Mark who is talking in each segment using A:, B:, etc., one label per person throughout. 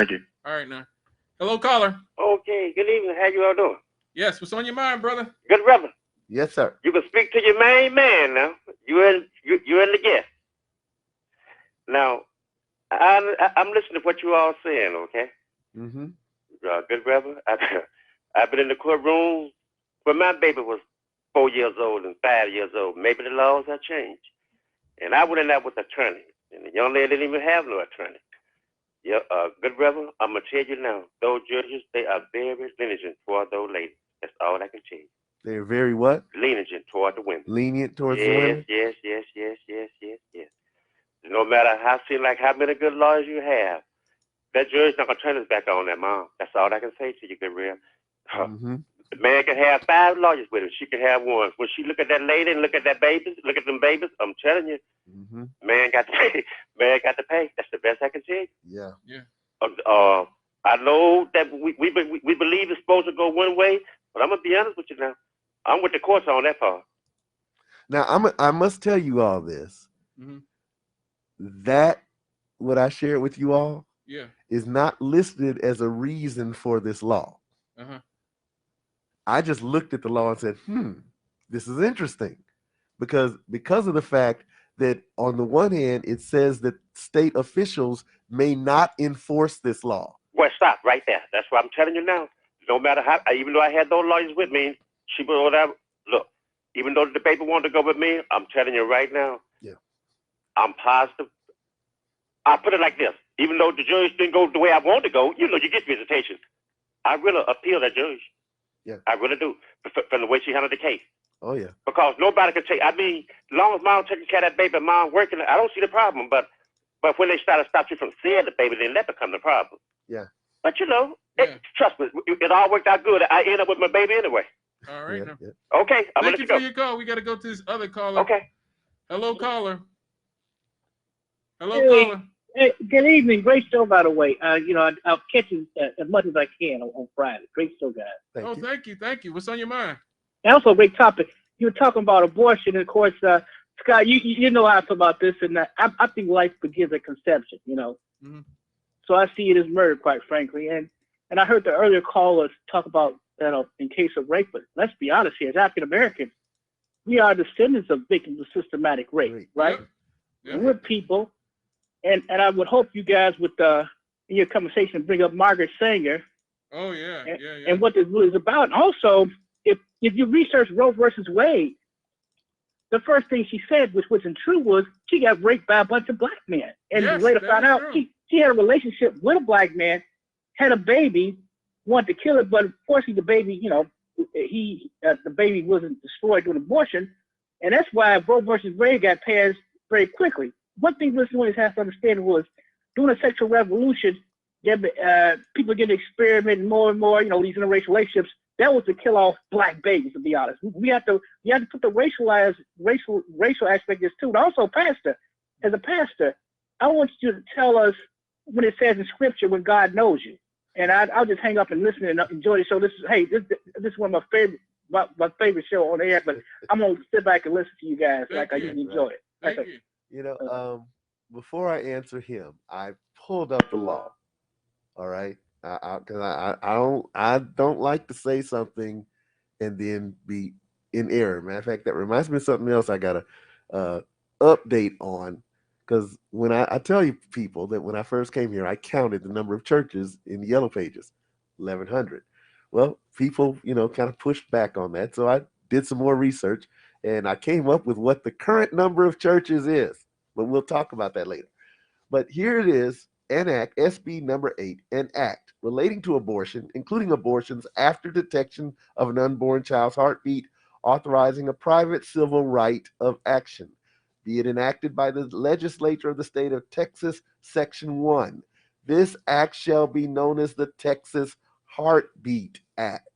A: Thank you.
B: All right now. Hello, caller.
C: Okay, good evening. How you all doing?
B: Yes, what's on your mind, brother?
C: Good brother.
A: Yes, sir.
C: You can speak to your main man now. You and the guest. Now, I'm listening to what you all saying. Okay,
A: Mm-hmm.
C: good brother. I've been in the courtroom when my baby was 4 years old and 5 years old. Maybe the laws have changed. And I went in there with an attorney, and the young lady didn't even have no attorney. Yeah, good brother, I'm gonna tell you now, those judges, they are very lenient toward those ladies. That's all I can tell you.
A: They're very what?
C: Lenient toward the women.
A: Lenient towards the
C: Yes,
A: women?
C: yes, yes, yes, yes, yes, yes. No matter how many good lawyers you have, that judge not gonna turn his back on that mom. That's all I can say to you, good real.
A: Mm-hmm.
C: The man can have 5 lawyers with him. She can have one. When she look at that lady and look at that babies, look at them babies, I'm telling you,
A: Mm-hmm.
C: man got to pay. Man got to pay. That's the best I can tell you.
A: Yeah.
B: Yeah.
C: I know that we believe it's supposed to go one way, but I'm gonna be honest with you now. I'm with the courts on that part.
A: Now I must tell you all this.
B: Mm-hmm.
A: That what I shared with you all
B: Yeah.
A: is not listed as a reason for this law.
B: Uh-huh.
A: I just looked at the law and said, this is interesting. Because of the fact that on the one hand it says that state officials may not enforce this law.
C: Well, stop right there. That's what I'm telling you now. No matter how, even though I had those lawyers with me, she was whatever. Look, even though the baby wanted to go with me, I'm telling you right now.
A: Yeah.
C: I'm positive. I put it like this: even though the judge didn't go the way I wanted to go, you get visitation. I really appeal that judge.
A: Yeah.
C: I really do from the way she handled the case.
A: Oh yeah.
C: Because nobody can take. I mean, as long as mom taking care of that baby, mom working, I don't see the problem. But when they start to stop you from seeing the baby, then that becomes the problem.
A: Yeah.
C: But
B: Yeah.
C: trust me, it all worked out good. I end up with my baby anyway.
B: All right
A: Yeah.
B: now.
A: Yeah.
C: Okay, I'm gonna
B: Thank
C: let
B: you
C: you
B: for
C: go.
B: your call. We got to go to this other caller.
C: Okay.
B: Hello, caller. Hello,
D: Hey,
B: caller.
D: hey, good evening. Great show, by the way. I'll catch it as much as I can on Friday. Great show, guys.
A: Thank you.
B: Thank you. Thank you. What's on your mind?
D: And also, a great topic. You were talking about abortion, and of course, Scott, you know how I feel about this, and I think life begins at conception.
B: Mm-hmm.
D: So I see it as murder, quite frankly. And I heard the earlier callers talk about in case of rape, but let's be honest here, as African Americans, we are descendants of victims of systematic rape, right?
B: Yep. Yep.
D: We're people, and I would hope you guys would in your conversation bring up Margaret Sanger
B: Oh yeah.
D: and,
B: Yeah. Yeah.
D: and what this really is about. And also, if you research Roe versus Wade, the first thing she said, which wasn't true, was she got raped by a bunch of black men, and
B: Yes,
D: later
B: that
D: found
B: is
D: out
B: true.
D: she had a relationship with a black man, had a baby, wanted to kill it, but unfortunately the baby, the baby wasn't destroyed during abortion, and that's why Roe versus Wade got passed very quickly. One thing listeners have to understand was during the sexual revolution, people getting experimenting more and more, these interracial relationships. That was to kill off black babies, to be honest. We have to put the racial aspect of this too. And also, as a pastor, I want you to tell us when it says in scripture when God knows you. And I'll just hang up and listen and enjoy the show. This is one of my favorite show on air, but I'm gonna sit back and listen to you guys like I usually enjoy it.
B: Thank you.
A: Before I answer him, I pulled up the law. All right, because I don't like to say something and then be in error. Matter of fact, that reminds me of something else I gotta update on. Because when I tell you people that when I first came here, I counted the number of churches in the Yellow Pages, 1,100. Well, people, kind of pushed back on that, so I did some more research and I came up with what the current number of churches is. But we'll talk about that later. But here it is, an act, SB number 8, an act relating to abortion, including abortions after detection of an unborn child's heartbeat, authorizing a private civil right of action. Be it enacted by the legislature of the state of Texas, Section 1. This act shall be known as the Texas Heartbeat Act.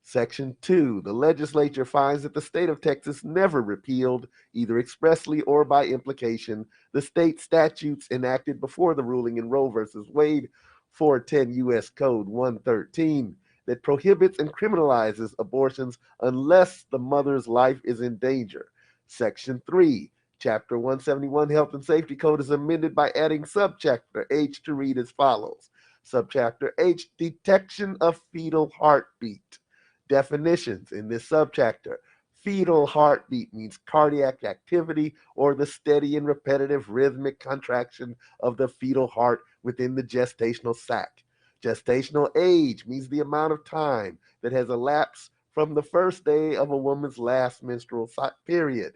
A: Section 2. The legislature finds that the state of Texas never repealed, either expressly or by implication, the state statutes enacted before the ruling in Roe v. Wade, 410 U.S. Code 113, that prohibits and criminalizes abortions unless the mother's life is in danger. Section 3. Chapter 171 Health and Safety Code is amended by adding subchapter H to read as follows. Subchapter H, detection of fetal heartbeat. Definitions in this subchapter. Fetal heartbeat means cardiac activity or the steady and repetitive rhythmic contraction of the fetal heart within the gestational sac. Gestational age means the amount of time that has elapsed from the first day of a woman's last menstrual period.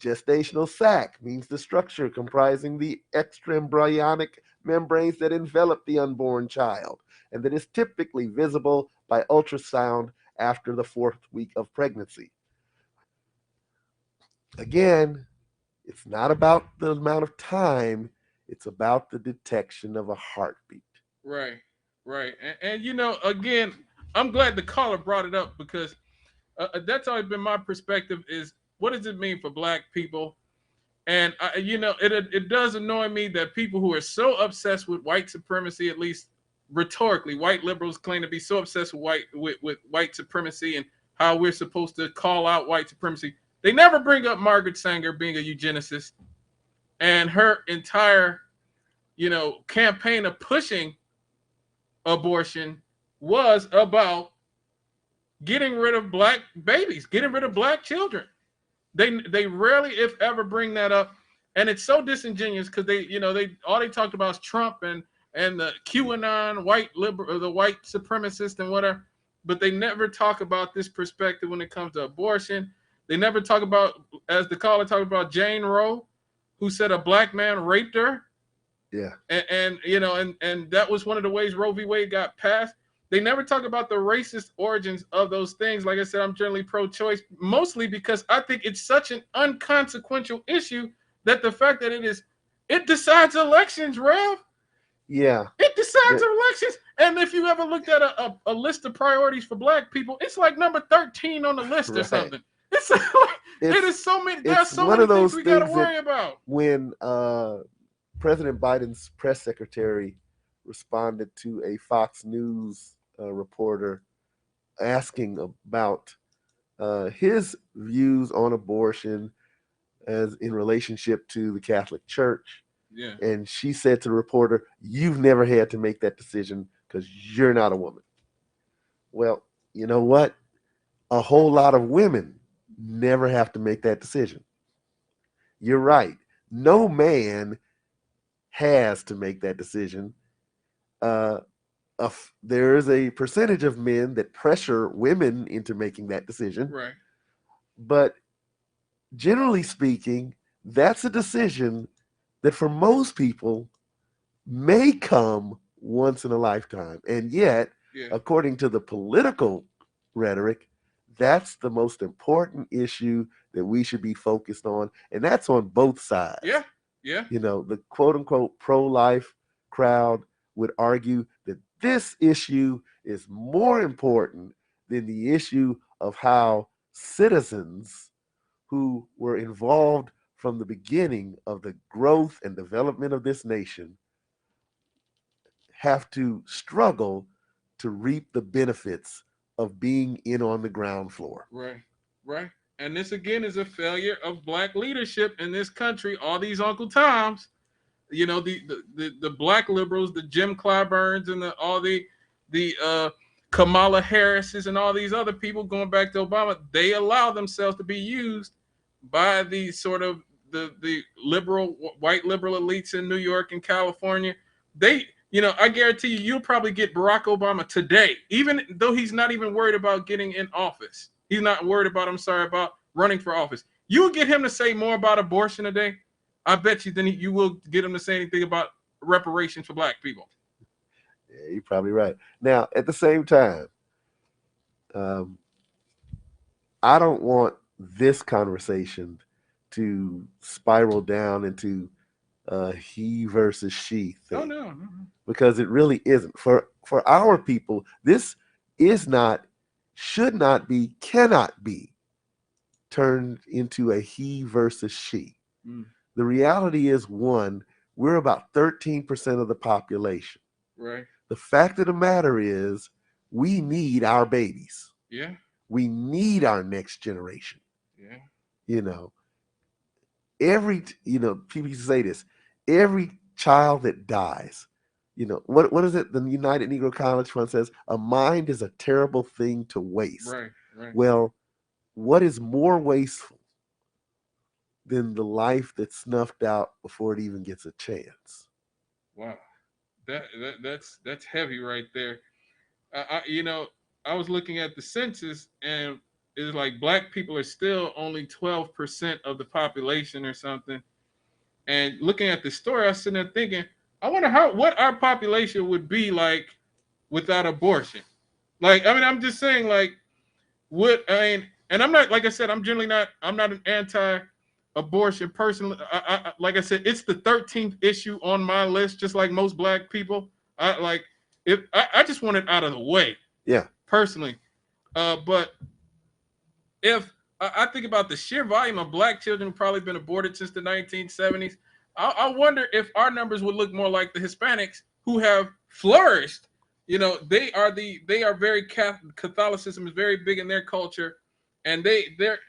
A: Gestational sac means the structure comprising the extraembryonic membranes that envelop the unborn child and that is typically visible by ultrasound after the 4th week of pregnancy. Again, it's not about the amount of time, it's about the detection of a heartbeat.
B: Right, right. And again, I'm glad the caller brought it up because that's always been my perspective is what does it mean for black people? And it does annoy me that people who are so obsessed with white supremacy, at least rhetorically, white liberals claim to be so obsessed with white supremacy and how we're supposed to call out white supremacy. They never bring up Margaret Sanger being a eugenicist and her entire, campaign of pushing abortion was about getting rid of black babies, getting rid of black children. They rarely, if ever, bring that up, and it's so disingenuous because they talked about is Trump and the QAnon white liberal, the white supremacist and whatever, but they never talk about this perspective when it comes to abortion. They never talk about, as the caller talked about, Jane Roe, who said a black man raped her.
A: Yeah.
B: And that was one of the ways Roe v. Wade got passed. They never talk about the racist origins of those things. Like I said, I'm generally pro-choice, mostly because I think it's such an unconsequential issue that the fact that it decides elections, Rev.
A: Yeah.
B: It decides elections. And if you ever looked at a list of priorities for black people, it's like number 13 on the list or something. It's like, it is so many. There's so many things we got to worry about.
A: When President Biden's press secretary responded to a Fox News reporter asking about his views on abortion as in relationship to the Catholic Church.
B: Yeah.
A: And she said to the reporter, "You've never had to make that decision because you're not a woman." Well, you know what? A whole lot of women never have to make that decision. You're right. No man has to make that decision. There is a percentage of men that pressure women into making that decision.
B: Right.
A: But generally speaking, that's a decision that for most people may come once in a lifetime. And yet, according to the political rhetoric, that's the most important issue that we should be focused on. And that's on both sides.
B: Yeah. Yeah.
A: The quote unquote pro-life crowd would argue that this issue is more important than the issue of how citizens who were involved from the beginning of the growth and development of this nation have to struggle to reap the benefits of being in on the ground floor.
B: Right, right. And this again is a failure of black leadership in this country. All these Uncle Toms, the black liberals, the Jim Clyburns, and all the Kamala Harrises and all these other people going back to Obama, they allow themselves to be used by the sort of the liberal, white liberal elites in New York and California. I guarantee you'll probably get Barack Obama today, even though he's not even worried about getting in office. He's not worried about running for office. You'll get him to say more about abortion today, I bet you, than you will get him to say anything about reparations for black people.
A: Yeah, you're probably right. Now, at the same time, I don't want this conversation to spiral down into he versus she thing.
B: Oh, no.
A: Because it really isn't. For our people, this is not, should not be, cannot be turned into a he versus she. The reality is, one, we're about 13% of the population.
B: Right.
A: The fact of the matter is, we need our babies.
B: Yeah.
A: We need our next generation.
B: Yeah.
A: People say this, every child that dies What is it? The United Negro College Fund says a mind is a terrible thing to waste.
B: Right, right.
A: Well, what is more wasteful than the life that's snuffed out before it even gets a chance?
B: Wow. That's heavy right there. I was looking at the census, and it's like black people are still only 12% of the population or something. And looking at the story, I was sitting there thinking, I wonder what our population would be like without abortion. Like, I mean, I'm just saying, like, and I'm not, like I said, I'm not an anti-abortion person. Like I said, it's the 13th issue on my list, just like most black people. I just want it out of the way.
A: Yeah.
B: Personally, but if I think about the sheer volume of black children who've probably been aborted since the 1970s, I wonder if our numbers would look more like the Hispanics who have flourished. They are very Catholicism is very big in their culture, and their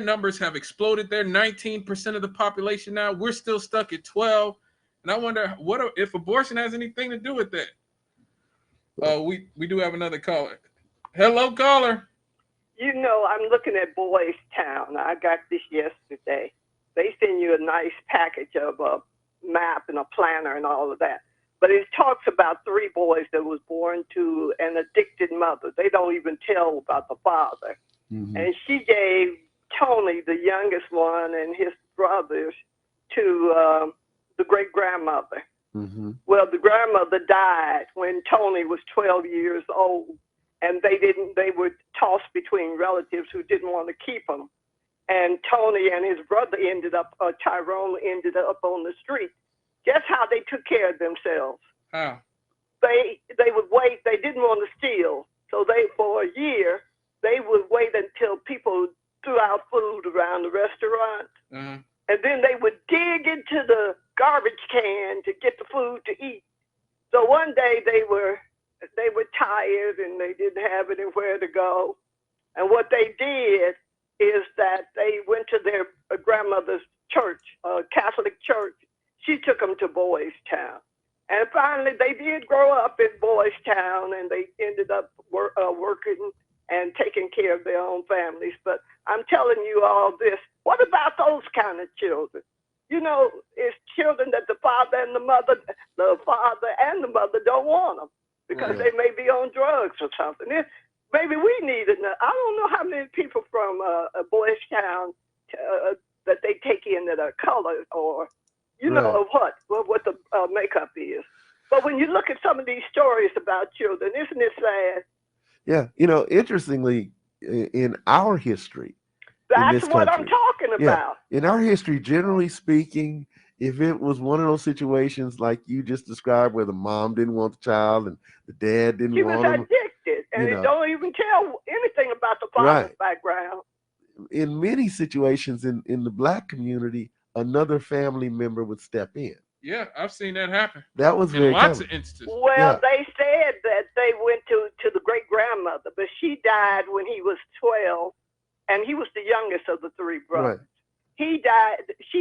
B: numbers have exploded. They're 19% of the population now. We're still stuck at 12, and I wonder if abortion has anything to do with that. We do have another caller. Hello, caller.
E: I'm looking at Boys Town. I got this yesterday. They send you a nice package of a map and a planner and all of that. But it talks about 3 boys that was born to an addicted mother. They don't even tell about the father.
A: Mm-hmm.
E: And she gave Tony, the youngest one, and his brothers to the great-grandmother.
A: Mm-hmm.
E: Well, the grandmother died when Tony was 12 years old, and they were tossed between relatives who didn't want to keep them. And Tony and his brother Tyrone ended up on the street. Guess how they took care of themselves?
B: How?
E: They would wait. They didn't want to steal. So for a year, they would wait until people threw out food around the restaurant.
B: Uh-huh.
E: And then they would dig into the garbage can to get the food to eat. So one day they were tired and they didn't have anywhere to go. And what they did is that they went to their grandmother's church, Catholic church. She took them to Boys Town. And finally, they did grow up in Boys Town, and they ended up working and taking care of their own families. But I'm telling you all this. What about those kind of children? It's children that the father and the mother don't want them because they may be on drugs or something. Maybe we need it. I don't know how many people from Boys Town that they take in that are colored or, what the makeup is. But when you look at some of these stories about children, isn't it sad?
A: Yeah. Interestingly, in our history,
E: that's what I'm talking about.
A: In our history, generally speaking, if it was one of those situations like you just described where the mom didn't want the child and the dad didn't want him.
E: She was addicted, and they don't even tell anything about the father's background.
A: In many situations in the black community, another family member would step in.
B: Yeah, I've seen that happen.
A: That was
B: in lots
A: common.
B: of instances.
E: Well, they said that they went to the great-grandmother, but she died when he was 12, and he was the youngest of the 3 brothers.
A: Right.
E: She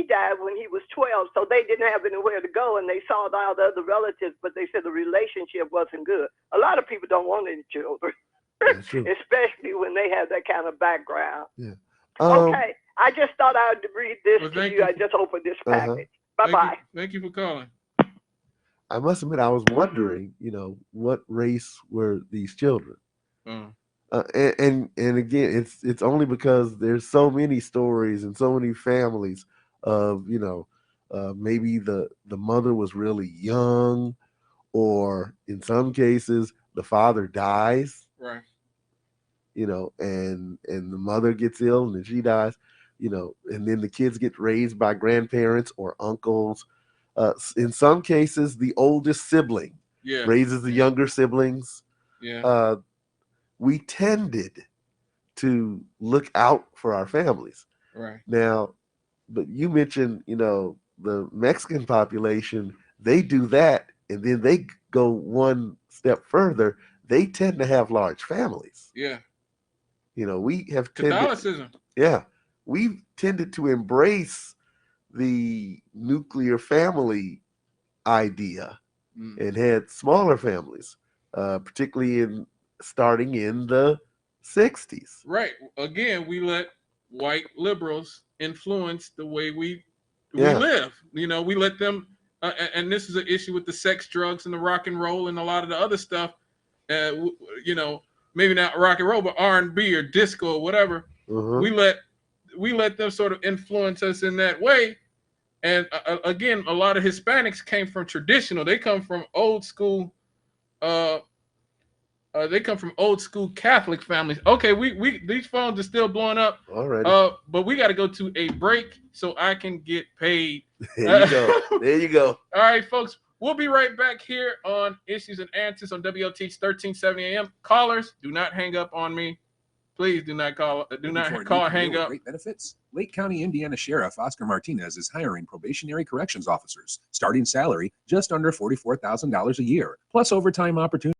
E: died when he was 12, so they didn't have anywhere to go, and they saw all the other relatives, but they said the relationship wasn't good. A lot of people don't want any children, especially when they have that kind of background.
A: Yeah.
E: Okay, I just thought I would read this to you. I just opened this package. Bye-bye.
B: Thank you for calling.
A: I must admit, I was wondering, what race were these children? And again, it's only because there's so many stories and so many families of maybe the mother was really young, or in some cases the father dies,
B: right?
A: And the mother gets ill and then she dies, and then the kids get raised by grandparents or uncles. In some cases, the oldest sibling raises the younger siblings.
B: Yeah.
A: We tended to look out for our families.
B: Right.
A: Now, but you mentioned, the Mexican population, they do that, and then they go one step further. They tend to have large families.
B: Yeah.
A: We have
B: Catholicism.
A: We've tended to embrace the nuclear family idea. and had smaller families, particularly starting in the 60s.
B: Right. Again, we let white liberals influence the way we
A: Yeah.
B: live. You know, we let them, and this is an issue with the sex, drugs, and the rock and roll, and a lot of the other stuff. You know, maybe not rock and roll, but R&B or disco or whatever. We let them sort of influence us in that way. And again, a lot of Hispanics came from traditional. They come from old school. They come from old school Catholic families. Okay, we these phones are still blowing up.
A: Alrighty.
B: But we got to go to a break so I can get paid.
A: There you go. There you go.
B: All right, folks. We'll be right back here on Issues and Answers on WOT's 1370 AM. Callers, do not hang up on me. Please do not call. Do not call. Hang up.
F: Great benefits. Lake County, Indiana Sheriff Oscar Martinez is hiring probationary corrections officers. Starting salary just under $44,000 a year, plus overtime opportunities.